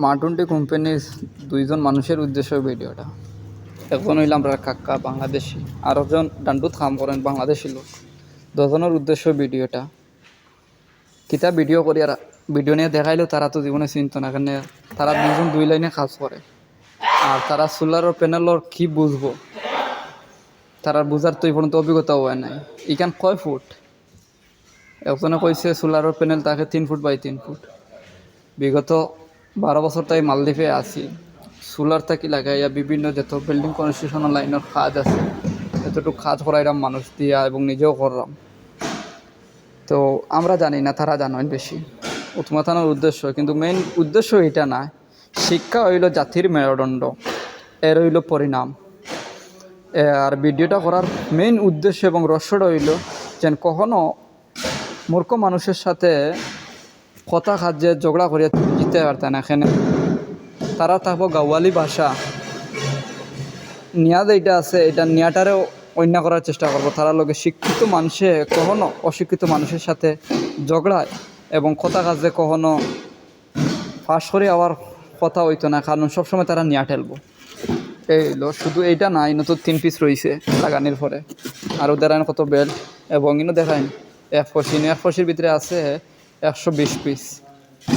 মাটুনটি কোম্পানির দুইজন মানুষের উদ্দেশ্য ভিডিওটা। একজন হইলাম আমরা কাকা বাংলাদেশি, আর একজন ডান্ডুত কাম করেন বাংলাদেশি লোক। দুজনের উদ্দেশ্য ভিডিওটা কিতা ভিডিও করি, আর ভিডিও নিয়ে দেখাইলেও তারা তো জীবনে চিন্ত না, কেন তারা দুজন দুই লাইনে কাজ করে। আর তারা সোলার প্যানেলের কি বুঝবো, তারা বুঝার তো এই পর্যন্ত অভিজ্ঞতা হয় নাই। ইখান কয় ফুট, একজনে কইছে সোলার প্যানেল তাকে 3 ফুট বাই 3 ফুট। বিগত 12 বছর তাই মালদ্বীপে আছি। সোলার থাকি লাগাইয়া বিভিন্ন যত বিল্ডিং কনস্ট্রাকশনের লাইনের কাজ আছে এতটুকু কাজ করাইলাম মানুষ দিয়া, এবং নিজেও করলাম। তো আমরা জানি না, তারা জানেন বেশি উৎমাথানোর উদ্দেশ্য, কিন্তু মেইন উদ্দেশ্য এটা না। শিক্ষা হইল জাতির মেরুদণ্ড, এর হইল পরিণাম। আর ভিডিওটা করার মেইন উদ্দেশ্য এবং রহস্যটা হইল যেন কখনো মূর্খ মানুষের সাথে কথা খাদ্যে ঝগড়া করিয়া জিতে পারতেন না। এখানে তারা থাকবো গাওয়ালি ভাষা নিয়া যেটা আছে, এটা নিয়াটারেও অন্য করার চেষ্টা করবো। তারা লোকে শিক্ষিত মানুষে কখনো অশিক্ষিত মানুষের সাথে ঝগড়ায় এবং কথা কাজে কখনো ফাঁস করে আবার কথা হইতো না, কারণ সবসময় তারা নিয়া ঠেলবো। এইলো শুধু এইটা না, ইনো তো 3 পিস রয়েছে লাগানির পরে, আর ওদের কত বেল্ট, এবং ইনো দেখাইন F40 ভিতরে আছে 120 পিস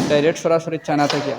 ডাইরেক্ট সরাসরি চায়না থেকে।